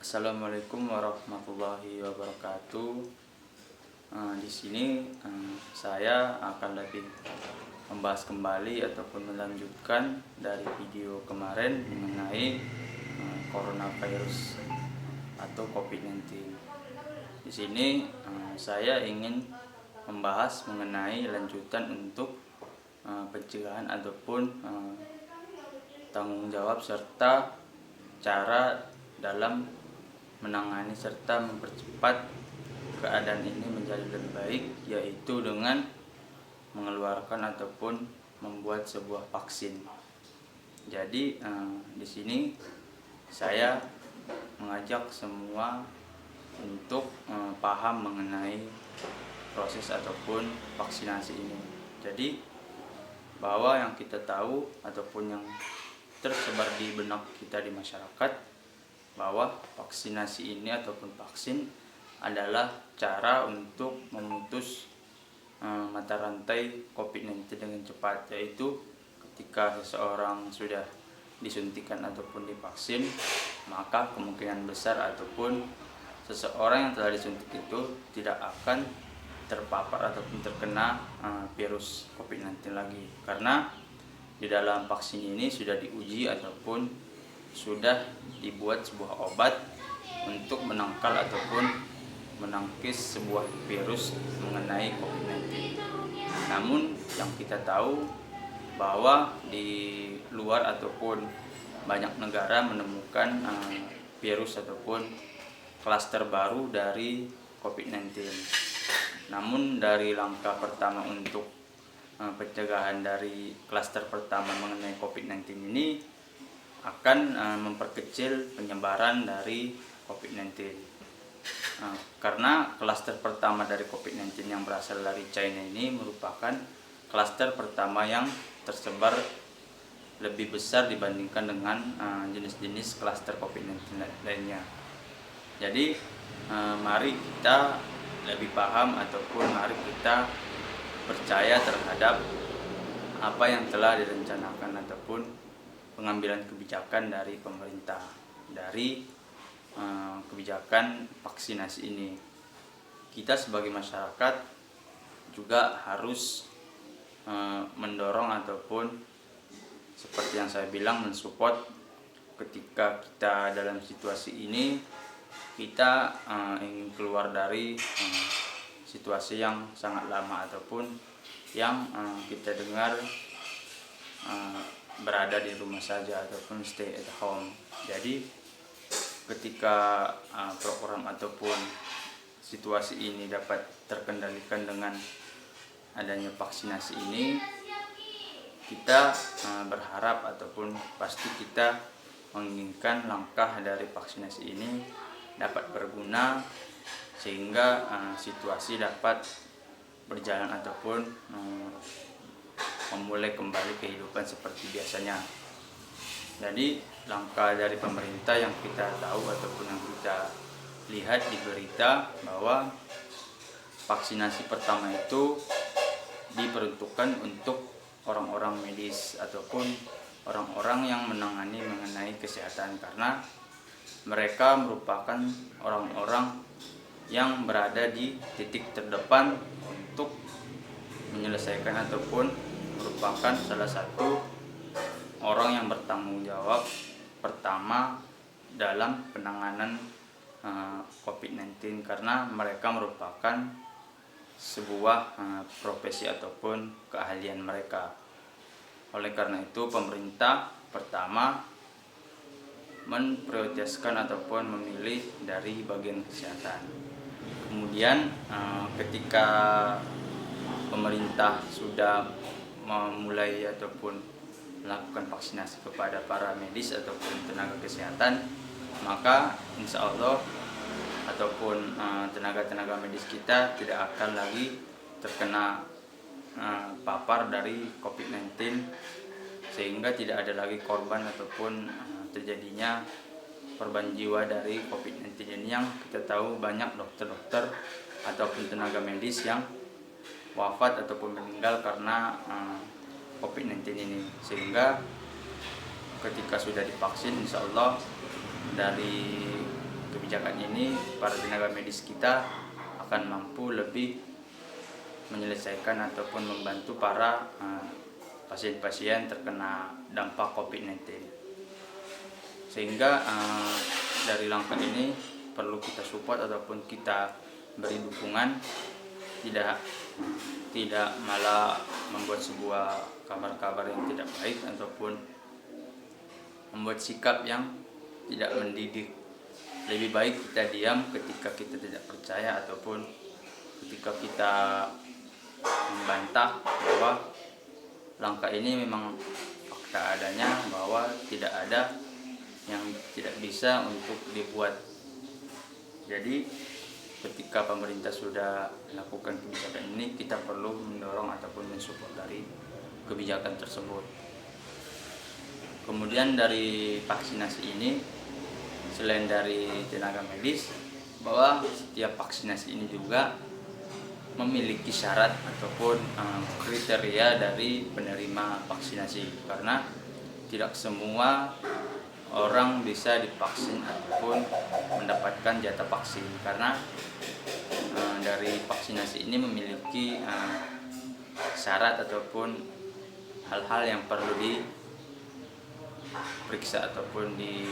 Assalamualaikum warahmatullahi wabarakatuh. Di sini saya akan lebih membahas kembali ataupun melanjutkan dari video kemarin mengenai coronavirus atau COVID-19. Di sini saya ingin membahas mengenai lanjutan untuk pencegahan ataupun tanggung jawab serta cara dalam menangani serta mempercepat keadaan ini menjadi lebih baik, yaitu dengan mengeluarkan ataupun membuat sebuah vaksin. Jadi di sini saya mengajak semua untuk paham mengenai proses ataupun vaksinasi ini. Jadi bahwa yang kita tahu ataupun yang tersebar di benak kita di masyarakat, bahwa vaksinasi ini ataupun vaksin adalah cara untuk memutus mata rantai COVID-19 dengan cepat, yaitu ketika seseorang sudah disuntikan ataupun divaksin, maka kemungkinan besar ataupun seseorang yang telah disuntik itu tidak akan terpapar ataupun terkena virus COVID-19 lagi, karena di dalam vaksin ini sudah diuji ataupun sudah dibuat sebuah obat untuk menangkal ataupun menangkis sebuah virus mengenai COVID-19. Namun yang kita tahu bahwa di luar ataupun banyak negara menemukan virus ataupun klaster baru dari COVID-19. Namun dari langkah pertama untuk pencegahan dari klaster pertama mengenai COVID-19 ini akan memperkecil penyebaran dari COVID-19. Karena klaster pertama dari COVID-19 yang berasal dari China ini merupakan klaster pertama yang tersebar lebih besar dibandingkan dengan jenis-jenis klaster COVID-19 lainnya. Jadi mari kita lebih paham ataupun mari kita percaya terhadap apa yang telah direncanakan ataupun pengambilan kebijakan dari pemerintah dari kebijakan vaksinasi ini. Kita sebagai masyarakat juga harus mendorong ataupun seperti yang saya bilang mensupport ketika kita dalam situasi ini kita ingin keluar dari situasi yang sangat lama ataupun yang kita dengar berada di rumah saja ataupun stay at home. Jadi ketika program ataupun situasi ini dapat terkendalikan dengan adanya vaksinasi ini, kita berharap ataupun pasti kita menginginkan langkah dari vaksinasi ini dapat berguna sehingga situasi dapat berjalan ataupun memulai kembali kehidupan seperti biasanya. Jadi langkah dari pemerintah yang kita tahu ataupun yang kita lihat di berita bahwa vaksinasi pertama itu diperuntukkan untuk orang-orang medis ataupun orang-orang yang menangani mengenai kesehatan, karena mereka merupakan orang-orang yang berada di titik terdepan untuk menyelesaikan ataupun merupakan salah satu orang yang bertanggung jawab pertama dalam penanganan COVID-19, karena mereka merupakan sebuah profesi ataupun keahlian mereka. Oleh karena itu pemerintah pertama memprioritaskan ataupun memilih dari bagian kesehatan. Kemudian ketika pemerintah sudah memulai ataupun melakukan vaksinasi kepada para medis ataupun tenaga kesehatan, maka insya Allah ataupun tenaga-tenaga medis kita tidak akan lagi terkena papar dari COVID-19, sehingga tidak ada lagi korban ataupun terjadinya korban jiwa dari COVID-19 ini, yang kita tahu banyak dokter-dokter ataupun tenaga medis yang wafat ataupun meninggal karena COVID-19 ini. Sehingga ketika sudah divaksin, insya Allah dari kebijakan ini, para tenaga medis kita akan mampu lebih menyelesaikan ataupun membantu para pasien-pasien terkena dampak COVID-19. Sehingga dari langkah ini perlu kita support ataupun kita beri dukungan, tidak malah membuat sebuah kabar-kabar yang tidak baik ataupun membuat sikap yang tidak mendidik. Lebih baik kita diam ketika kita tidak percaya ataupun ketika kita membantah bahwa langkah ini memang fakta adanya, bahwa tidak ada yang tidak bisa untuk dibuat. Jadi ketika pemerintah sudah melakukan kebijakan ini, kita perlu mendorong ataupun mensupport dari kebijakan tersebut. Kemudian dari vaksinasi ini, selain dari tenaga medis, bahwa setiap vaksinasi ini juga memiliki syarat ataupun kriteria dari penerima vaksinasi, karena tidak semua orang bisa divaksin ataupun mendapatkan jatah vaksin, karena dari vaksinasi ini memiliki syarat ataupun hal-hal yang perlu diperiksa ataupun di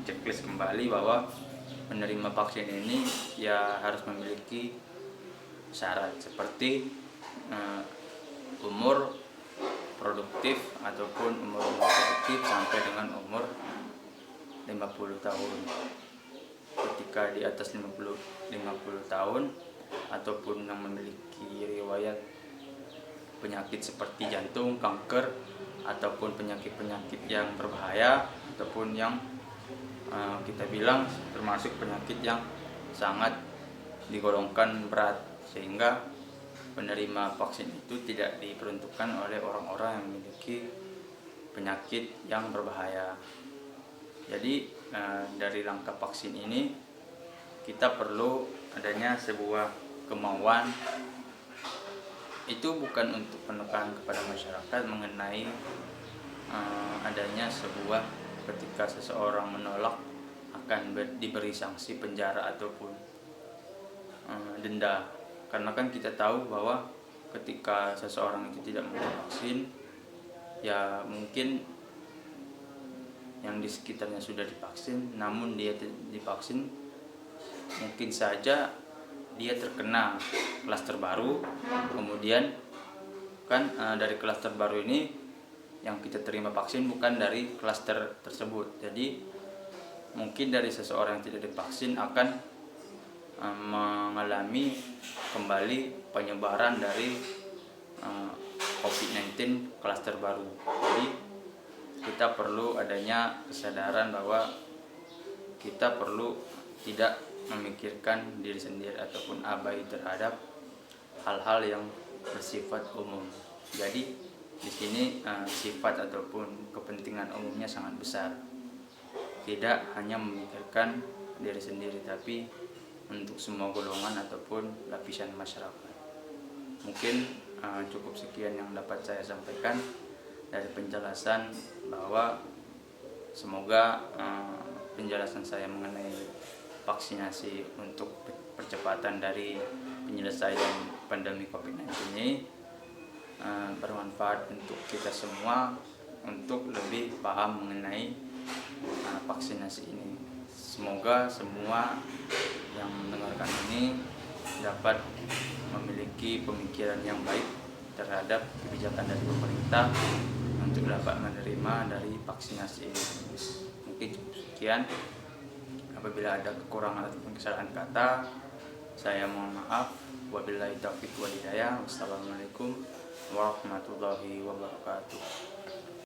checklist kembali, bahwa penerima vaksin ini ya harus memiliki syarat seperti umur produktif ataupun umur produktif sampai dengan umur 50 tahun. Ketika di atas 50 tahun ataupun yang memiliki riwayat penyakit seperti jantung, kanker, ataupun penyakit-penyakit yang berbahaya, ataupun yang kita bilang termasuk penyakit yang sangat digolongkan berat, sehingga penerima vaksin itu tidak diperuntukkan oleh orang-orang yang memiliki penyakit yang berbahaya. Jadi dari langkah vaksin ini kita perlu adanya sebuah kemauan, itu bukan untuk penekan kepada masyarakat mengenai adanya sebuah ketika seseorang menolak akan diberi sanksi penjara ataupun denda. Karena kan kita tahu bahwa ketika seseorang itu tidak mau vaksin, ya mungkin yang di sekitarnya sudah divaksin, namun dia tidak divaksin, mungkin saja dia terkena klaster baru. Kemudian kan dari klaster baru ini yang kita terima vaksin bukan dari klaster tersebut. Jadi mungkin dari seseorang yang tidak divaksin akan mengalami kembali penyebaran dari COVID-19 klaster baru. Jadi kita perlu adanya kesadaran bahwa kita perlu tidak memikirkan diri sendiri ataupun abai terhadap hal-hal yang bersifat umum. Jadi di sini sifat ataupun kepentingan umumnya sangat besar. Tidak hanya memikirkan diri sendiri, tapi untuk semua golongan ataupun lapisan masyarakat. Mungkin cukup sekian yang dapat saya sampaikan dari penjelasan, bahwa semoga penjelasan saya mengenai vaksinasi untuk percepatan dari penyelesaian pandemi COVID-19 ini bermanfaat untuk kita semua untuk lebih paham mengenai vaksinasi ini. Semoga semua yang mendengarkan ini dapat memiliki pemikiran yang baik terhadap kebijakan dari pemerintah untuk dapat menerima dari vaksinasi ini. Mungkin sekian. Apabila ada kekurangan atau kesalahan kata, saya mohon maaf. Wabillahi taufiq wal hidayah. Wassalamualaikum warahmatullahi wabarakatuh.